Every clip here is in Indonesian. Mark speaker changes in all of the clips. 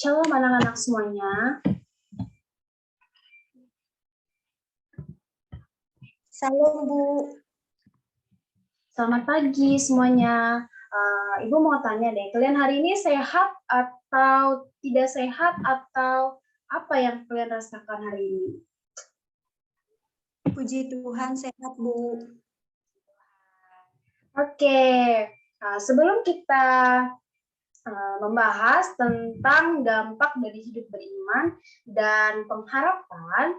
Speaker 1: Shalom anak-anak semuanya.
Speaker 2: Salam, Bu.
Speaker 1: Selamat pagi semuanya. Ibu mau tanya deh, kalian hari ini sehat atau tidak sehat atau apa yang kalian rasakan hari ini?
Speaker 2: Puji Tuhan sehat, Bu.
Speaker 1: Oke, sebelum kita membahas tentang dampak dari hidup beriman dan pengharapan,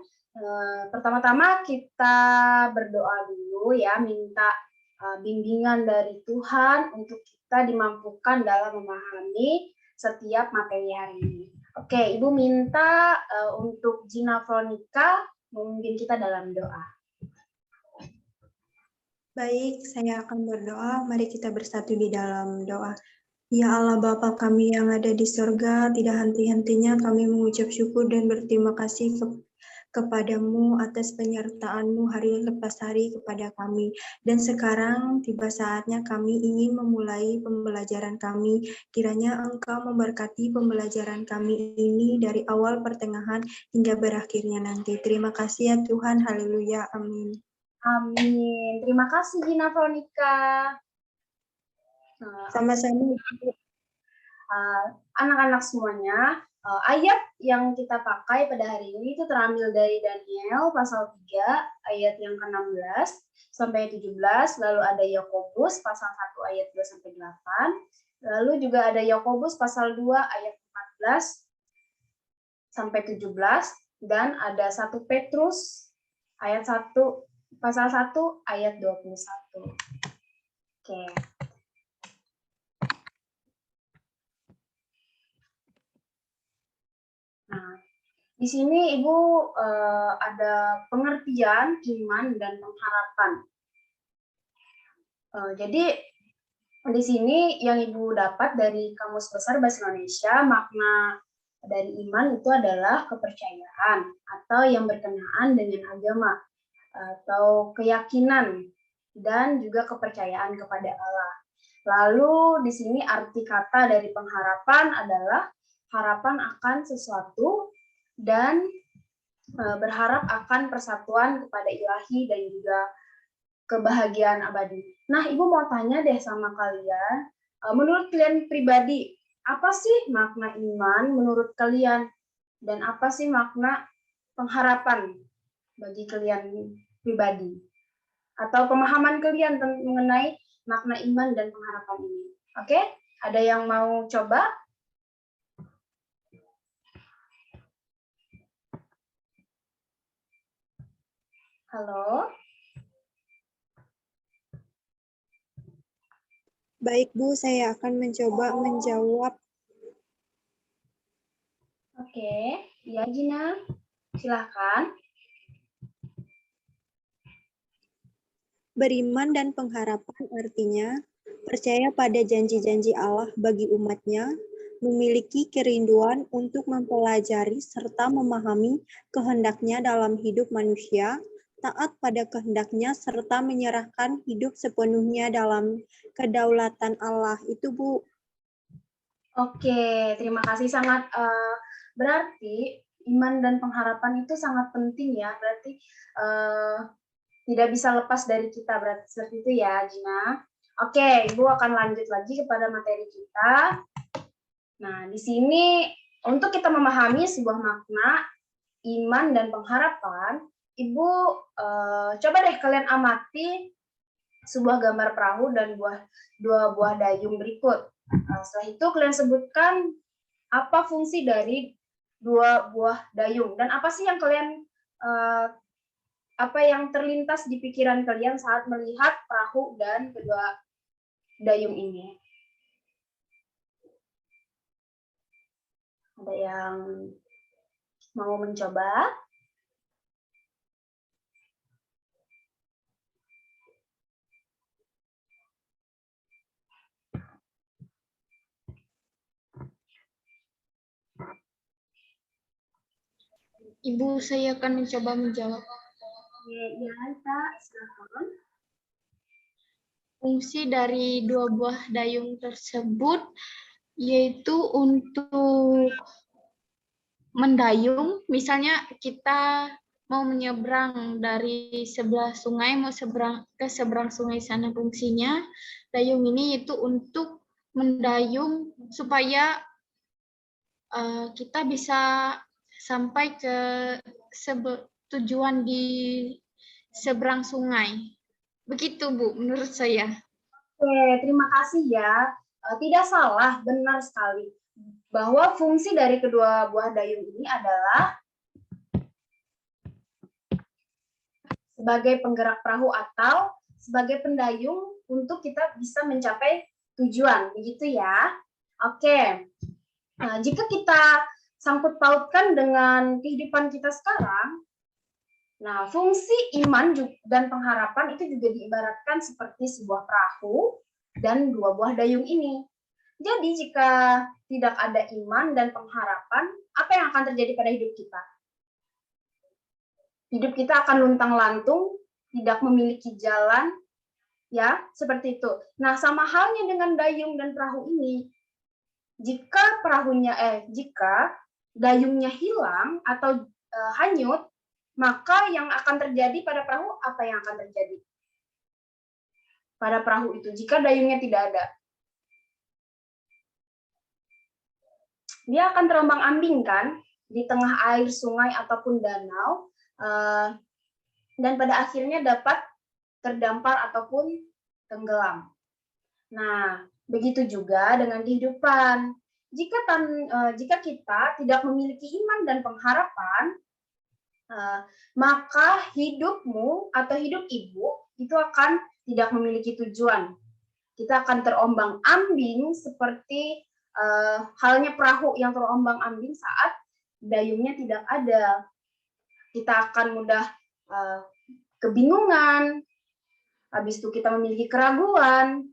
Speaker 1: pertama-tama kita berdoa dulu ya, minta bimbingan dari Tuhan untuk kita dimampukan dalam memahami setiap materi hari ini. Oke, Ibu minta untuk Gina Veronica memimpin kita dalam doa.
Speaker 2: Baik, saya akan berdoa. Mari kita bersatu di dalam doa. Ya Allah Bapa kami yang ada di surga, tidak henti-hentinya kami mengucap syukur dan berterima kasih kepadamu atas penyertaan-Mu hari lepas hari kepada kami. Dan sekarang tiba saatnya kami ingin memulai pembelajaran kami. Kiranya Engkau memberkati pembelajaran kami ini dari awal, pertengahan, hingga berakhirnya nanti. Terima kasih ya Tuhan. Haleluya. Amin.
Speaker 1: Amin. Terima kasih Gina Veronica.
Speaker 2: Sama-sama.
Speaker 1: Anak-anak semuanya, ayat yang kita pakai pada hari ini itu terambil dari Daniel pasal 3 ayat yang ke-16 sampai 17, lalu ada Yakobus pasal 1 ayat 2 sampai 8, lalu juga ada Yakobus pasal 2 ayat 14 sampai 17, dan ada 1 Petrus ayat 1 pasal 1 ayat 21. Oke. Nah, di sini Ibu ada pengertian iman dan pengharapan. Jadi di sini yang Ibu dapat dari Kamus Besar Bahasa Indonesia, makna dari iman itu adalah kepercayaan atau yang berkenaan dengan agama atau keyakinan dan juga kepercayaan kepada Allah. Lalu di sini arti kata dari pengharapan adalah harapan akan sesuatu dan berharap akan persatuan kepada ilahi dan juga kebahagiaan abadi. Nah, Ibu mau tanya deh sama kalian, menurut kalian pribadi, apa sih makna iman menurut kalian? Dan apa sih makna pengharapan bagi kalian pribadi? Atau pemahaman kalian mengenai makna iman dan pengharapan ini? Oke? Ada yang mau coba? Halo?
Speaker 2: Baik, Bu, saya akan mencoba menjawab.
Speaker 1: Oke, ya Gina, silahkan.
Speaker 2: Beriman dan pengharapan artinya percaya pada janji-janji Allah bagi umatnya, memiliki kerinduan untuk mempelajari serta memahami kehendaknya dalam hidup manusia, taat pada kehendaknya serta menyerahkan hidup sepenuhnya dalam kedaulatan Allah. Itu, Bu.
Speaker 1: Oke, terima kasih. Sangat berarti iman dan pengharapan itu sangat penting ya. Berarti tidak bisa lepas dari kita. Berarti seperti itu ya, Gina. Oke, Ibu akan lanjut lagi kepada materi kita. Nah, di sini untuk kita memahami sebuah makna iman dan pengharapan, Ibu coba deh kalian amati sebuah gambar perahu dan dua buah dayung berikut. Setelah itu kalian sebutkan apa fungsi dari dua buah dayung dan apa sih yang kalian apa yang terlintas di pikiran kalian saat melihat perahu dan kedua dayung ini? Ada yang mau mencoba?
Speaker 3: Ibu, saya akan mencoba menjawab.
Speaker 1: Ya, Kak, silakan.
Speaker 3: Fungsi dari dua buah dayung tersebut yaitu untuk mendayung, misalnya kita mau menyeberang dari sebelah sungai, mau ke seberang sungai sana, fungsinya dayung ini itu untuk mendayung supaya kita bisa sampai ke tujuan di seberang sungai. Begitu, Bu, menurut saya.
Speaker 1: Oke, terima kasih ya. Tidak salah, benar sekali. Bahwa fungsi dari kedua buah dayung ini adalah sebagai penggerak perahu atau sebagai pendayung untuk kita bisa mencapai tujuan, begitu ya. Oke, nah, jika kita sangkut pautkan dengan kehidupan kita sekarang, nah fungsi iman dan pengharapan itu juga diibaratkan seperti sebuah perahu dan dua buah dayung ini. Jadi jika tidak ada iman dan pengharapan, apa yang akan terjadi pada hidup kita? Hidup kita akan luntang-lantung, tidak memiliki jalan, ya, seperti itu. Nah, sama halnya dengan dayung dan perahu ini. Jika dayungnya hilang atau hanyut, maka yang akan terjadi pada perahu, apa yang akan terjadi pada perahu itu jika dayungnya tidak ada? Dia akan terombang-ambing kan di tengah air sungai ataupun danau, dan pada akhirnya dapat terdampar ataupun tenggelam. Nah, begitu juga dengan kehidupan. Jika kita tidak memiliki iman dan pengharapan, maka hidupmu atau hidup ibu itu akan tidak memiliki tujuan. Kita akan terombang-ambing seperti halnya perahu yang terombang-ambing saat dayungnya tidak ada. Kita akan mudah kebingungan, habis itu kita memiliki keraguan,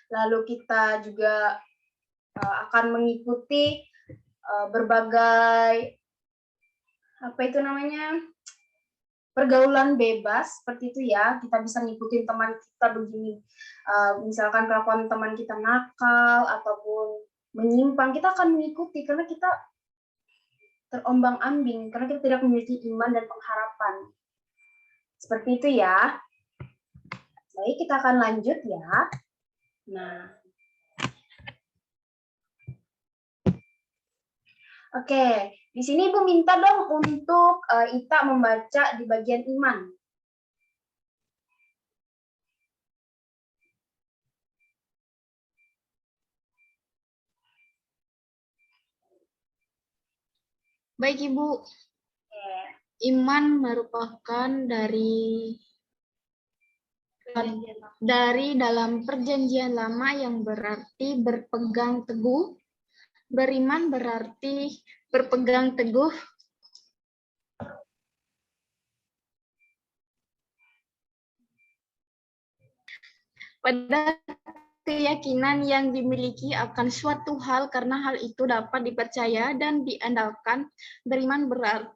Speaker 1: lalu kita juga akan mengikuti berbagai pergaulan bebas seperti itu ya. Kita bisa ngikutin teman kita begini, misalkan kelakuan teman kita nakal ataupun menyimpang, kita akan mengikuti karena kita terombang-ambing, karena kita tidak memiliki iman dan pengharapan. Seperti itu ya. Baik, kita akan lanjut ya. Nah, oke, di sini Ibu minta dong untuk Ita membaca di bagian iman.
Speaker 3: Baik, Ibu. Iman merupakan dari dalam perjanjian lama yang berarti berpegang teguh. Beriman berarti berpegang teguh pada keyakinan yang dimiliki akan suatu hal karena hal itu dapat dipercaya dan diandalkan. Beriman berarti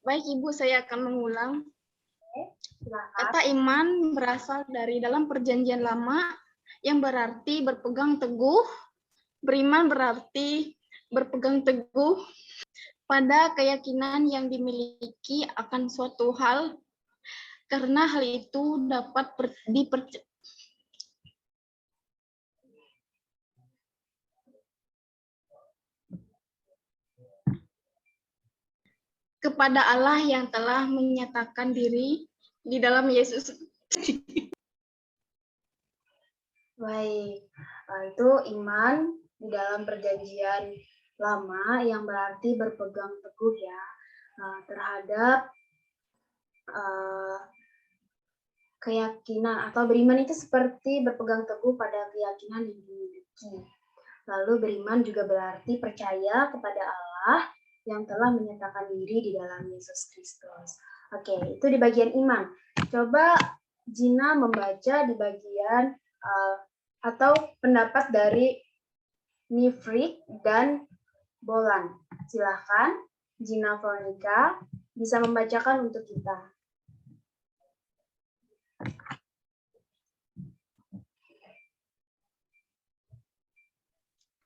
Speaker 3: baik, Ibu, saya akan mengulang. Kata iman berasal dari dalam perjanjian lama yang berarti berpegang teguh. Beriman berarti berpegang teguh pada keyakinan yang dimiliki akan suatu hal karena hal itu dapat dipercaya kepada Allah yang telah menyatakan diri di dalam Yesus.
Speaker 1: Baik, itu iman di dalam perjanjian lama yang berarti berpegang teguh ya terhadap keyakinan, atau beriman itu seperti berpegang teguh pada keyakinan yang dimiliki. Lalu beriman juga berarti percaya kepada Allah yang telah menyatakan diri di dalam Yesus Kristus. Oke, itu di bagian iman. Coba Gina membaca di bagian atau pendapat dari Nifrik dan Bolan. Silahkan Gina Veronica bisa membacakan untuk kita.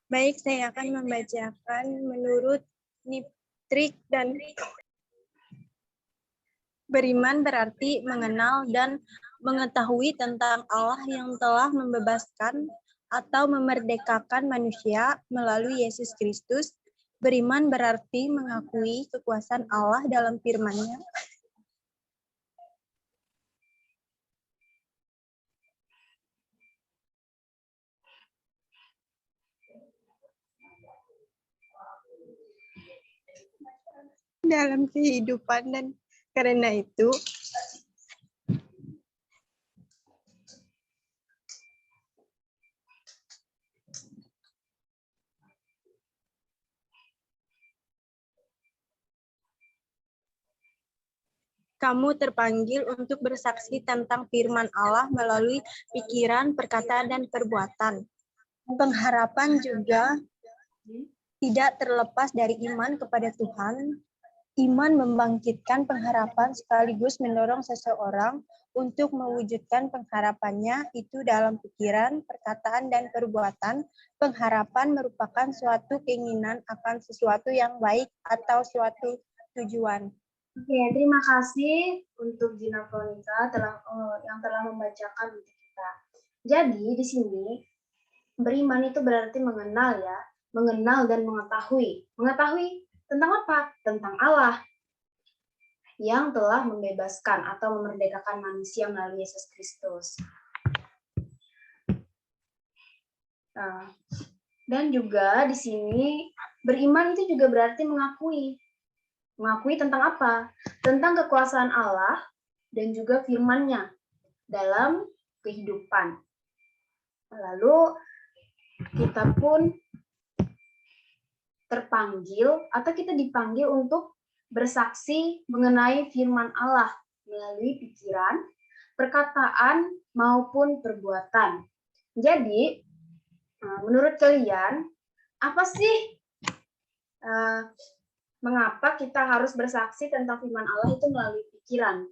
Speaker 2: Baik, saya akan membacakan menurut Nifrik dan beriman berarti mengenal dan mengetahui tentang Allah yang telah membebaskan atau memerdekakan manusia melalui Yesus Kristus. Beriman berarti mengakui kekuasaan Allah dalam firman-Nya. Dalam kehidupan, dan karena itu kamu terpanggil untuk bersaksi tentang firman Allah melalui pikiran, perkataan, dan perbuatan. Pengharapan juga tidak terlepas dari iman kepada Tuhan. Iman membangkitkan pengharapan sekaligus mendorong seseorang untuk mewujudkan pengharapannya itu dalam pikiran, perkataan, dan perbuatan. Pengharapan merupakan suatu keinginan akan sesuatu yang baik atau suatu tujuan.
Speaker 1: Oke, terima kasih untuk Gina Veronica yang telah membacakan untuk kita. Jadi di sini beriman itu berarti mengenal ya, mengenal dan mengetahui. Mengetahui tentang apa? Tentang Allah yang telah membebaskan atau memerdekakan manusia melalui Yesus Kristus. Dan juga di sini beriman itu juga berarti mengakui. Mengakui tentang apa? Tentang kekuasaan Allah dan juga firman-Nya dalam kehidupan. Lalu kita pun terpanggil atau kita dipanggil untuk bersaksi mengenai firman Allah melalui pikiran, perkataan, maupun perbuatan. Jadi, menurut kalian, apa sih mengapa kita harus bersaksi tentang firman Allah itu melalui pikiran,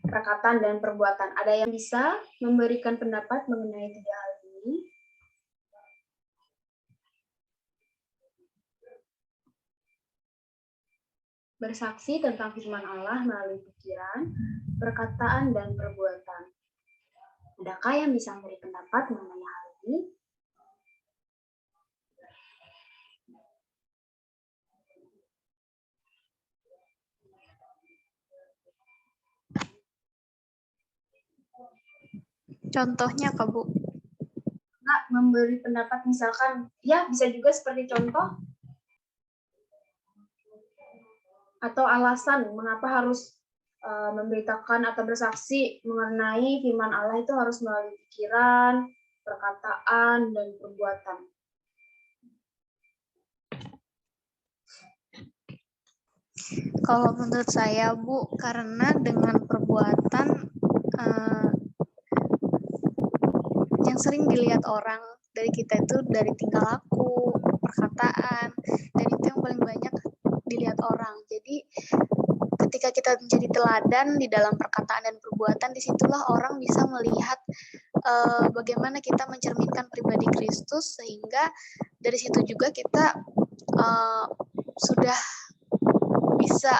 Speaker 1: perkataan, dan perbuatan? Ada yang bisa memberikan pendapat mengenai tiga hal ini? Bersaksi tentang firman Allah melalui pikiran, perkataan, dan perbuatan. Adakah yang bisa memberi pendapat mengenai hal ini?
Speaker 3: Contohnya, Kak Bu?
Speaker 1: Nggak memberi pendapat misalkan, ya bisa juga seperti contoh, atau alasan mengapa harus memberitakan atau bersaksi mengenai firman Allah itu harus melalui pikiran, perkataan, dan perbuatan.
Speaker 3: Kalau menurut saya, Bu, karena dengan perbuatan yang sering dilihat orang dari kita itu dari tingkah laku, perkataan, dan itu yang paling banyak dilihat orang. Jadi ketika kita menjadi teladan di dalam perkataan dan perbuatan, disitulah orang bisa melihat bagaimana kita mencerminkan pribadi Kristus, sehingga dari situ juga kita sudah bisa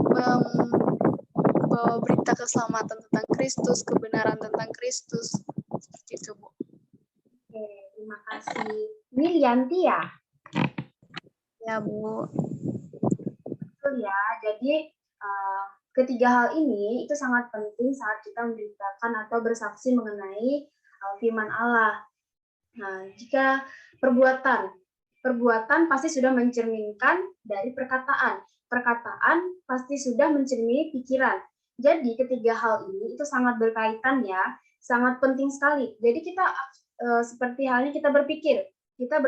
Speaker 3: membawa berita keselamatan tentang Kristus, kebenaran tentang Kristus. Seperti itu, Bu.
Speaker 1: Oke, terima kasih. Ini Lianti ya?
Speaker 3: Ya, Bu.
Speaker 1: Betul ya, jadi ketiga hal ini itu sangat penting saat kita memberitakan atau bersaksi mengenai firman Allah. Nah, jika perbuatan pasti sudah mencerminkan dari perkataan. Perkataan pasti sudah mencermini pikiran. Jadi ketiga hal ini itu sangat berkaitan ya, sangat penting sekali. Jadi kita seperti halnya kita berpikir, kita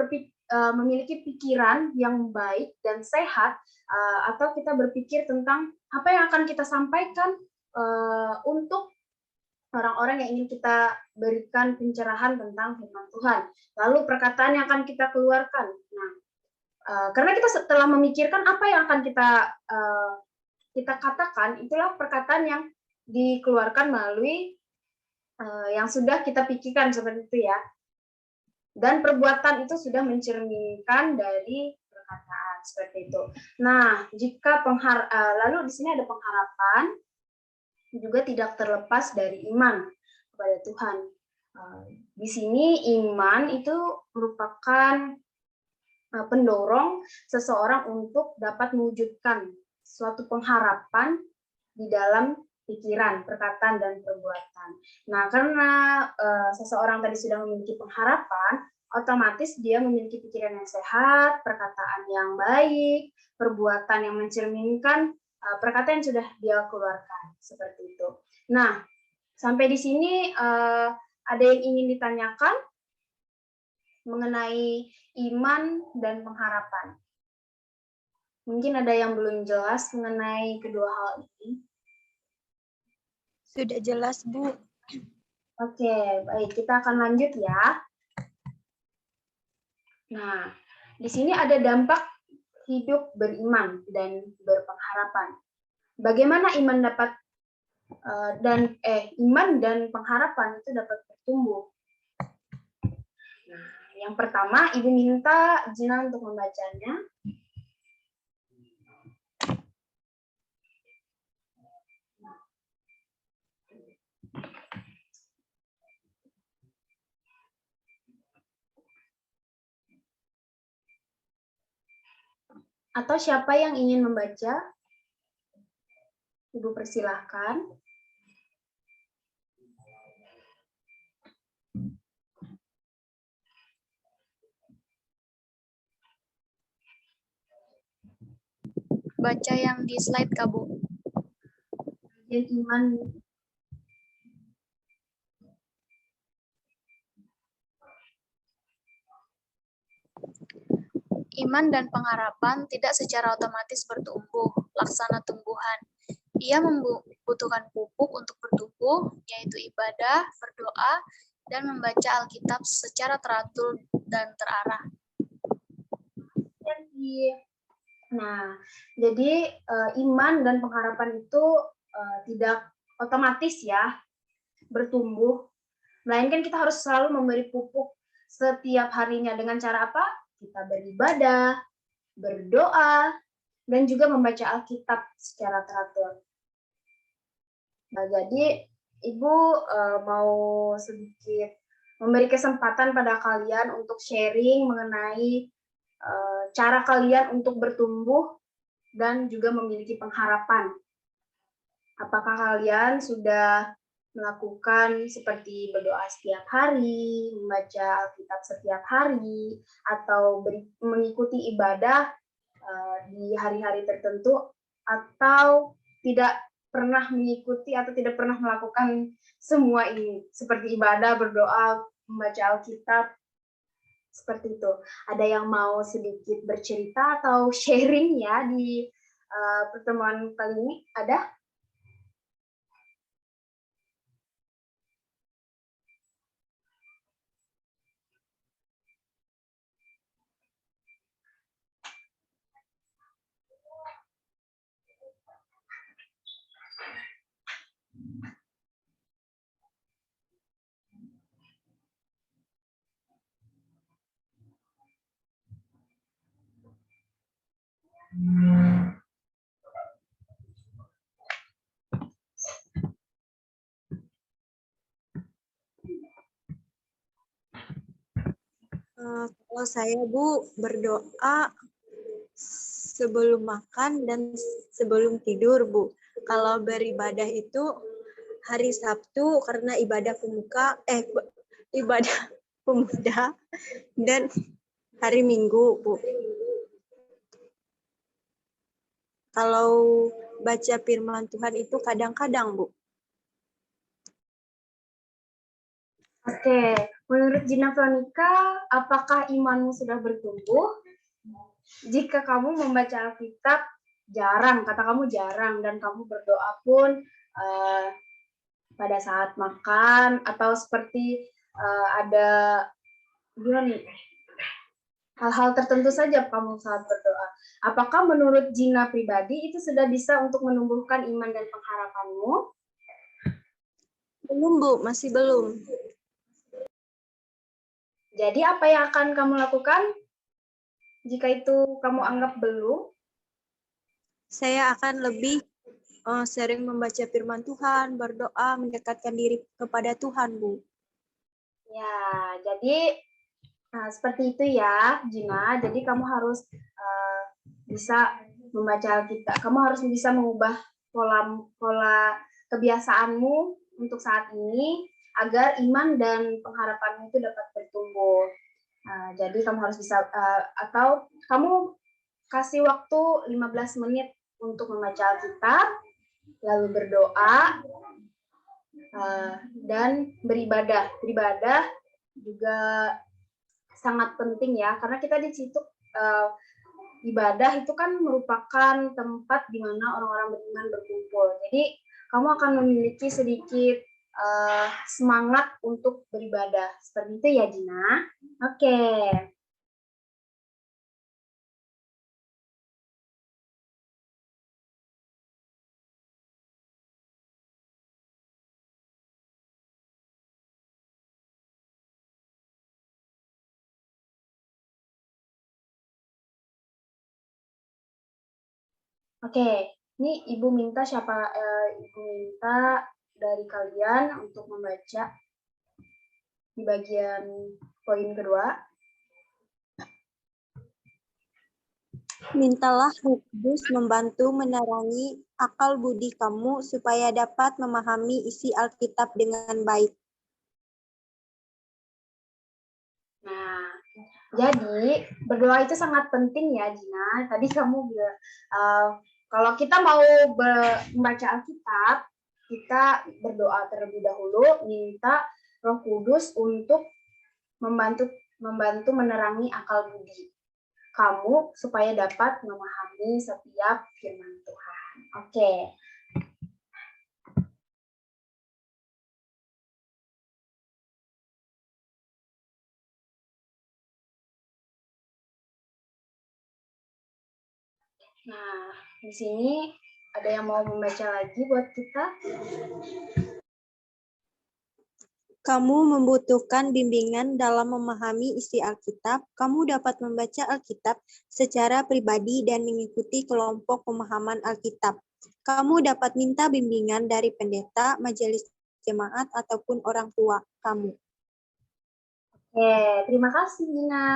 Speaker 1: memiliki pikiran yang baik dan sehat, atau kita berpikir tentang apa yang akan kita sampaikan untuk orang-orang yang ingin kita berikan pencerahan tentang firman Tuhan. Lalu perkataan yang akan kita keluarkan. Nah, karena kita setelah memikirkan apa yang akan kita katakan, itulah perkataan yang dikeluarkan melalui yang sudah kita pikirkan seperti itu ya. Dan perbuatan itu sudah mencerminkan dari perkataan seperti itu. Nah, jika lalu di sini ada pengharapan juga tidak terlepas dari iman kepada Tuhan. Di sini iman itu merupakan pendorong seseorang untuk dapat mewujudkan suatu pengharapan di dalam pikiran, perkataan, dan perbuatan. Nah, karena seseorang tadi sudah memiliki pengharapan, otomatis dia memiliki pikiran yang sehat, perkataan yang baik, perbuatan yang mencerminkan perkataan yang sudah dia keluarkan. Seperti itu. Nah, sampai di sini ada yang ingin ditanyakan mengenai iman dan pengharapan. Mungkin ada yang belum jelas mengenai kedua hal ini.
Speaker 2: Sudah jelas, Bu.
Speaker 1: Oke, baik. Kita akan lanjut ya. Nah, di sini ada dampak hidup beriman dan berpengharapan. Bagaimana iman dan pengharapan itu dapat bertumbuh? Nah, yang pertama, Ibu minta Gina untuk membacanya. Atau siapa yang ingin membaca? Ibu persilahkan.
Speaker 4: Baca yang di slide, Kak, Bu.
Speaker 1: Bagian iman.
Speaker 4: Iman dan pengharapan tidak secara otomatis bertumbuh, laksana tumbuhan. Ia membutuhkan pupuk untuk bertumbuh, yaitu ibadah, berdoa, dan membaca Alkitab secara teratur dan terarah.
Speaker 1: Nah, jadi iman dan pengharapan itu tidak otomatis ya bertumbuh, melainkan kita harus selalu memberi pupuk setiap harinya dengan cara apa? Kita beribadah, berdoa, dan juga membaca Alkitab secara teratur. Nah, jadi Ibu mau sedikit memberi kesempatan pada kalian untuk sharing mengenai cara kalian untuk bertumbuh dan juga memiliki pengharapan. Apakah kalian sudah melakukan seperti berdoa setiap hari, membaca Alkitab setiap hari, atau mengikuti ibadah di hari-hari tertentu, atau tidak pernah mengikuti atau tidak pernah melakukan semua ini, seperti ibadah, berdoa, membaca Alkitab, seperti itu. Ada yang mau sedikit bercerita atau sharing ya di pertemuan kali ini? Ada?
Speaker 2: Kalau saya, Bu, berdoa sebelum makan dan sebelum tidur, Bu. Kalau beribadah itu hari Sabtu karena ibadah pemuda dan hari Minggu, Bu. Kalau baca firman Tuhan itu kadang-kadang, Bu.
Speaker 1: Oke, Menurut Gina Veronica, apakah imanmu sudah bertumbuh? Jika kamu membaca Alkitab jarang, kata kamu jarang, dan kamu berdoa pun pada saat makan atau seperti ada gimana nih, hal-hal tertentu saja kamu saat berdoa. Apakah menurut Gina pribadi itu sudah bisa untuk menumbuhkan iman dan pengharapanmu?
Speaker 2: Belum, Bu, masih belum.
Speaker 1: Jadi apa yang akan kamu lakukan jika itu kamu anggap belum?
Speaker 2: Saya akan lebih sering membaca firman Tuhan, berdoa, mendekatkan diri kepada Tuhan, Bu.
Speaker 1: Ya, jadi seperti itu ya, Gina. Jadi kamu harus bisa membaca Alkitab. Kamu harus bisa mengubah pola kebiasaanmu untuk saat ini agar iman dan pengharapanmu itu dapat bertumbuh. Jadi kamu harus bisa atau kamu kasih waktu 15 menit untuk membaca Alkitab, lalu berdoa dan beribadah. Beribadah juga sangat penting ya, karena kita di situ ibadah itu kan merupakan tempat di mana orang-orang beriman berkumpul. Jadi kamu akan memiliki sedikit semangat untuk beribadah. Seperti itu ya, Gina. Oke. Oke, ini Ibu minta Ibu minta dari kalian untuk membaca di bagian poin kedua.
Speaker 2: Mintalah Roh Kudus membantu menerangi akal budi kamu supaya dapat memahami isi Alkitab dengan baik.
Speaker 1: Nah, jadi berdoa itu sangat penting ya, Gina. Tadi kamu bilang kalau kita mau membaca Alkitab, kita berdoa terlebih dahulu, minta Roh Kudus untuk membantu menerangi akal budi kamu supaya dapat memahami setiap firman Tuhan. Oke. Nah, di sini ada yang mau membaca lagi buat kita?
Speaker 2: Kamu membutuhkan bimbingan dalam memahami isi Alkitab. Kamu dapat membaca Alkitab secara pribadi dan mengikuti kelompok pemahaman Alkitab. Kamu dapat minta bimbingan dari pendeta, majelis jemaat, ataupun orang tua kamu.
Speaker 1: Oke, terima kasih, Gina.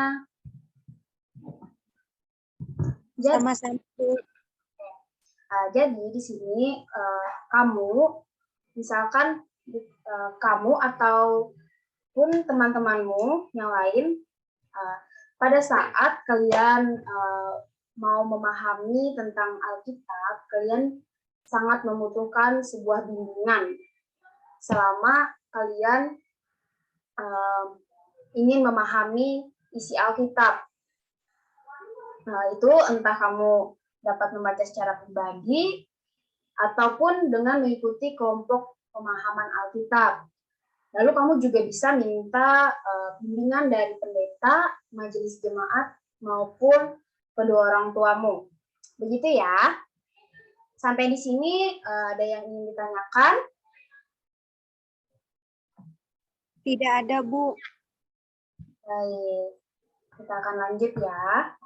Speaker 2: Sama-sama.
Speaker 1: Jadi di sini kamu, misalkan kamu ataupun teman-temanmu yang lain, pada saat kalian mau memahami tentang Alkitab, kalian sangat membutuhkan sebuah bimbingan selama kalian ingin memahami isi Alkitab. Nah, itu entah kamu dapat membaca secara pribadi ataupun dengan mengikuti kelompok pemahaman Alkitab. Lalu kamu juga bisa minta bimbingan dari pendeta, majelis jemaat, maupun kedua orang tuamu. Begitu ya. Sampai di sini ada yang ingin ditanyakan?
Speaker 2: Tidak ada, Bu.
Speaker 1: Baik, kita akan lanjut ya.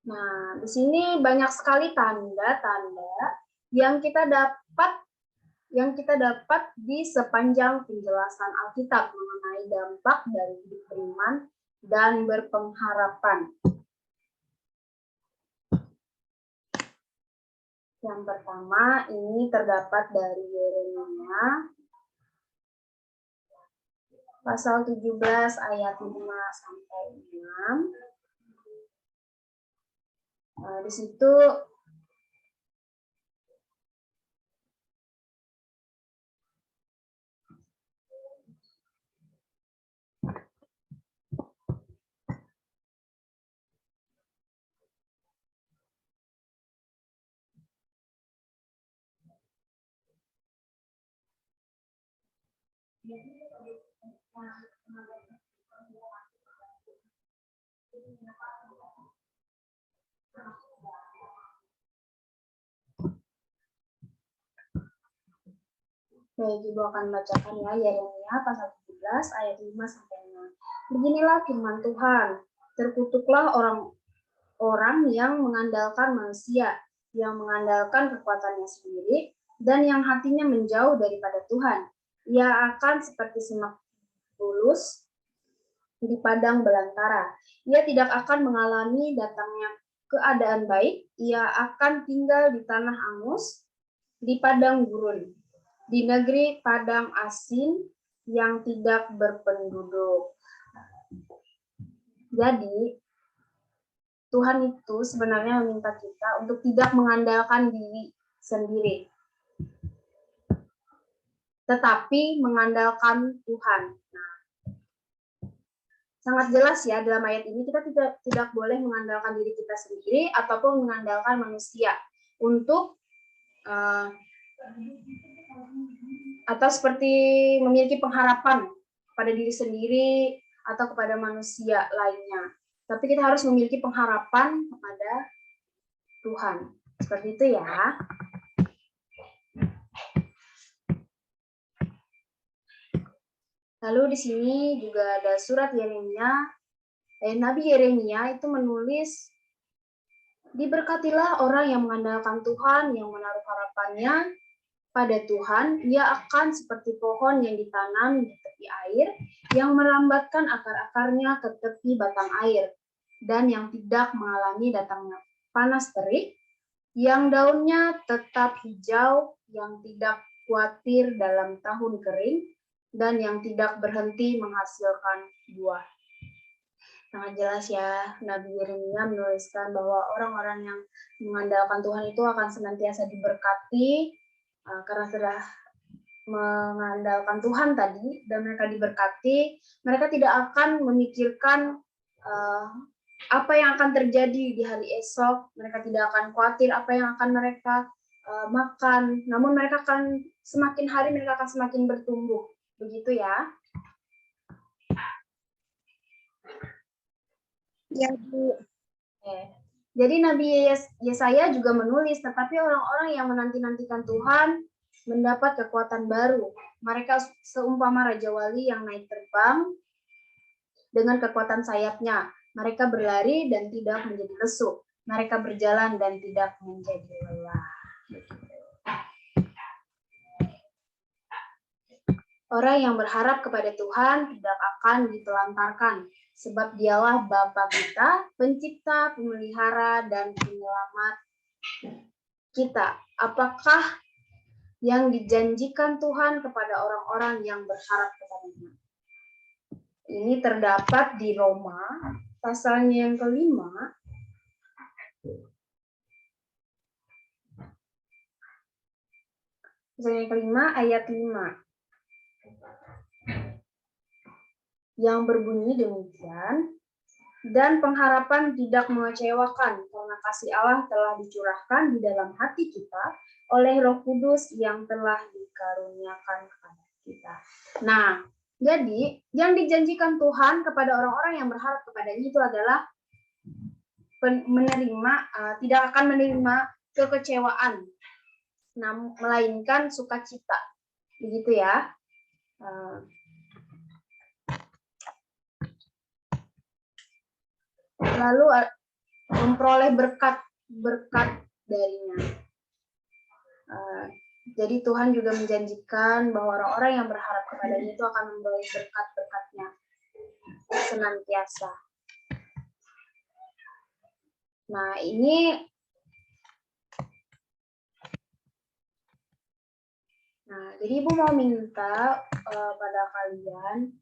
Speaker 1: Nah, di sini banyak sekali tanda-tanda yang kita dapat di sepanjang penjelasan Alkitab mengenai dampak dari hidup beriman dan berpengharapan. Yang pertama ini terdapat dari Yeremia pasal 17 ayat 5 sampai 6. Di situ Baik, Ibu akan bacakan ya Yeremia pasal 17 ayat 5 sampai 6. Beginilah firman Tuhan, terkutuklah orang yang mengandalkan manusia, yang mengandalkan kekuatannya sendiri, dan yang hatinya menjauh daripada Tuhan. Ia akan seperti semak bulus di padang belantara. Ia tidak akan mengalami datangnya keadaan baik, ia akan tinggal di tanah angus, di padang gurun, di negeri padang asin yang tidak berpenduduk. Jadi, Tuhan itu sebenarnya meminta kita untuk tidak mengandalkan diri sendiri, tetapi mengandalkan Tuhan. Nah, sangat jelas ya dalam ayat ini kita tidak boleh mengandalkan diri kita sendiri ataupun mengandalkan manusia untuk atau seperti memiliki pengharapan pada diri sendiri atau kepada manusia lainnya. Tapi kita harus memiliki pengharapan kepada Tuhan. Seperti itu ya. Lalu di sini juga ada surat Yeremia. Nabi Yeremia itu menulis, diberkatilah orang yang mengandalkan Tuhan, yang menaruh harapannya pada Tuhan. Ia akan seperti pohon yang ditanam di tepi air, yang merambatkan akar-akarnya ke tepi batang air, dan yang tidak mengalami datangnya panas terik, yang daunnya tetap hijau, yang tidak khawatir dalam tahun kering, dan yang tidak berhenti menghasilkan buah. Sangat jelas ya, Nabi Yeremia menuliskan bahwa orang-orang yang mengandalkan Tuhan itu akan senantiasa diberkati karena sudah mengandalkan Tuhan tadi, dan mereka diberkati. Mereka tidak akan memikirkan apa yang akan terjadi di hari esok. Mereka tidak akan khawatir apa yang akan mereka makan. Namun mereka akan semakin hari mereka akan semakin bertumbuh. Begitu ya.
Speaker 2: Ya, Bu.
Speaker 1: Jadi Nabi Yesaya juga menulis, tetapi orang-orang yang menanti-nantikan Tuhan mendapat kekuatan baru. Mereka seumpama Raja Wali yang naik terbang dengan kekuatan sayapnya. Mereka berlari dan tidak menjadi lesu. Mereka berjalan dan tidak menjadi lelah. Orang yang berharap kepada Tuhan tidak akan ditelantarkan, sebab Dialah Bapa kita, pencipta, pemelihara, dan penyelamat kita. Apakah yang dijanjikan Tuhan kepada orang-orang yang berharap kepada-Nya? Ini terdapat di Roma, pasalnya yang kelima, ayat 5. Yang berbunyi demikian, dan pengharapan tidak mengecewakan, karena kasih Allah telah dicurahkan di dalam hati kita oleh Roh Kudus yang telah dikaruniakan kepada kita. Nah, jadi yang dijanjikan Tuhan kepada orang-orang yang berharap kepadanya itu adalah tidak akan menerima kekecewaan, melainkan sukacita. Begitu ya. Lalu memperoleh berkat darinya. Jadi Tuhan juga menjanjikan bahwa orang-orang yang berharap kepadanya itu akan memperoleh berkat-berkatnya senantiasa. Nah, jadi Ibu mau minta pada kalian,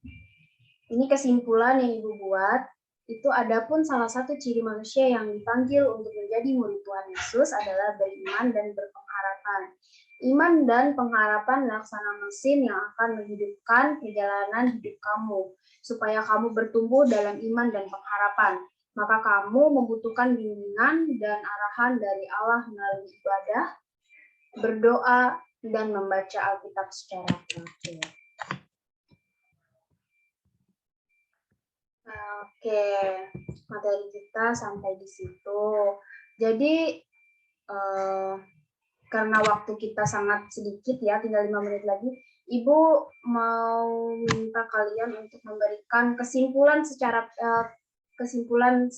Speaker 1: ini kesimpulan yang Ibu buat. Itu adapun salah satu ciri manusia yang dipanggil untuk menjadi murid Tuhan Yesus adalah beriman dan berpengharapan. Iman dan pengharapan laksana mesin yang akan menghidupkan perjalanan hidup kamu, supaya kamu bertumbuh dalam iman dan pengharapan. Maka kamu membutuhkan bimbingan dan arahan dari Allah melalui ibadah, berdoa, dan membaca Alkitab secara teratur. Oke, materi kita sampai di situ. Jadi, karena waktu kita sangat sedikit ya, tinggal 5 menit lagi, Ibu mau minta kalian untuk memberikan kesimpulan kesimpulan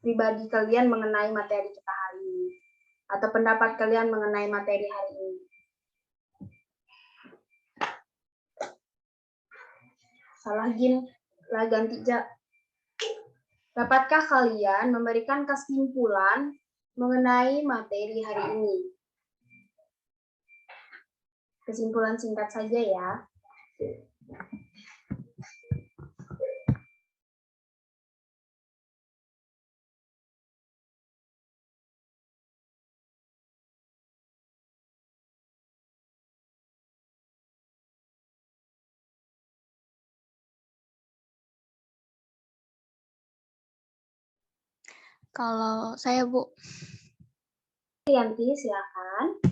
Speaker 1: pribadi kalian mengenai materi kita hari ini, atau pendapat kalian mengenai materi hari ini. Salah Jin, lah ganti Ja. Dapatkah kalian memberikan kesimpulan mengenai materi hari ini? Kesimpulan singkat saja ya.
Speaker 4: Kalau saya, Bu.
Speaker 1: Yanti, silakan.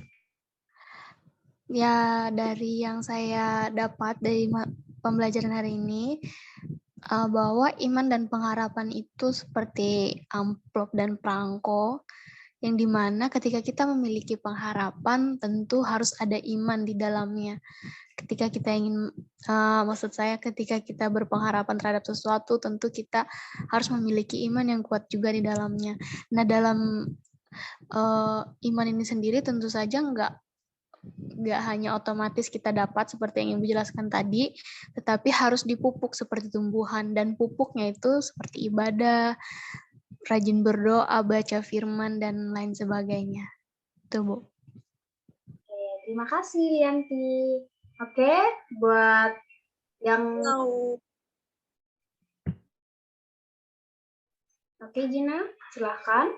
Speaker 4: Ya, dari yang saya dapat dari pembelajaran hari ini, bahwa iman dan pengharapan itu seperti amplop dan perangko, yang dimana ketika kita memiliki pengharapan, tentu harus ada iman di dalamnya. Ketika kita ingin, maksud saya ketika kita berpengharapan terhadap sesuatu, tentu kita harus memiliki iman yang kuat juga di dalamnya. Nah, dalam iman ini sendiri tentu saja nggak hanya otomatis kita dapat seperti yang Ibu jelaskan tadi, tetapi harus dipupuk seperti tumbuhan, dan pupuknya itu seperti ibadah, rajin berdoa, baca firman, dan lain sebagainya. Itu, Bu.
Speaker 1: Oke, terima kasih Yanti. Oke, buat yang... Oke, Gina, silahkan.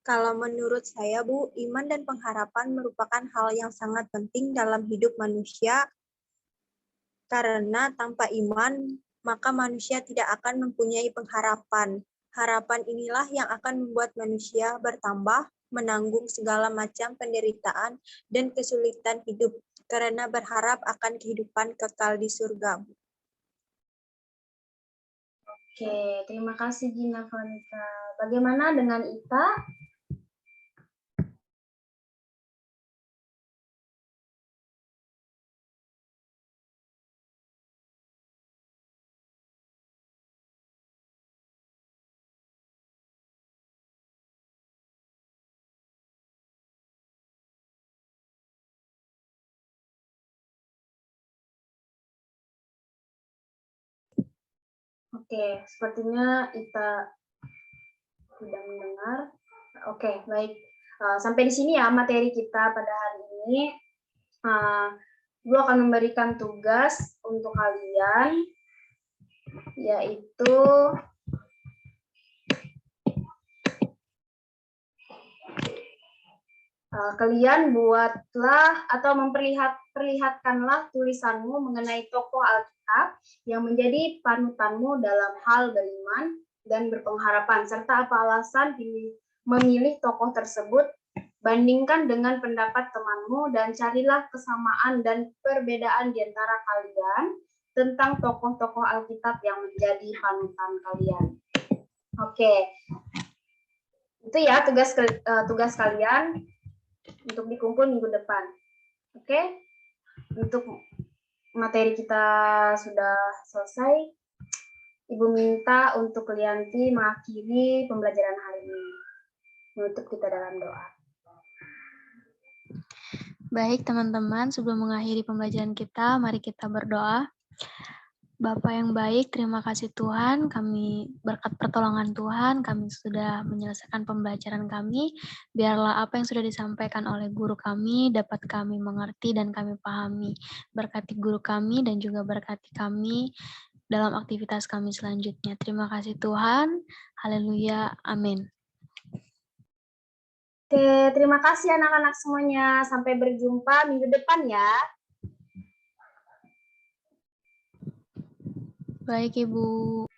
Speaker 2: Kalau menurut saya, Bu, iman dan pengharapan merupakan hal yang sangat penting dalam hidup manusia, karena tanpa iman, maka manusia tidak akan mempunyai pengharapan. Harapan inilah yang akan membuat manusia bertambah, menanggung segala macam penderitaan dan kesulitan hidup, karena berharap akan kehidupan kekal di surga.
Speaker 1: Oke, terima kasih Gina Veronica. Bagaimana dengan Ita? Oke, sepertinya Ita tidak mendengar. Oke, baik. Sampai di sini ya materi kita pada hari ini. Ibu akan memberikan tugas untuk kalian, yaitu kalian buatlah atau perlihatkanlah tulisanmu mengenai tokoh Alkitab yang menjadi panutanmu dalam hal beriman dan berpengharapan, serta apa alasan memilih tokoh tersebut. Bandingkan dengan pendapat temanmu dan carilah kesamaan dan perbedaan di antara kalian tentang tokoh-tokoh Alkitab yang menjadi panutan kalian. Oke, itu ya tugas kalian untuk dikumpul minggu depan. Oke, untuk materi kita sudah selesai. Ibu minta untuk Lianti mengakhiri pembelajaran hari ini. Menutup kita dalam doa.
Speaker 4: Baik teman-teman, sebelum mengakhiri pembelajaran kita, mari kita berdoa. Bapa yang baik, terima kasih Tuhan, kami berkat pertolongan Tuhan, kami sudah menyelesaikan pembelajaran kami. Biarlah apa yang sudah disampaikan oleh guru kami dapat kami mengerti dan kami pahami. Berkati guru kami dan juga berkati kami dalam aktivitas kami selanjutnya. Terima kasih Tuhan. Haleluya. Amin.
Speaker 1: Oke, terima kasih anak-anak semuanya. Sampai berjumpa minggu depan ya.
Speaker 4: Baik, Ibu.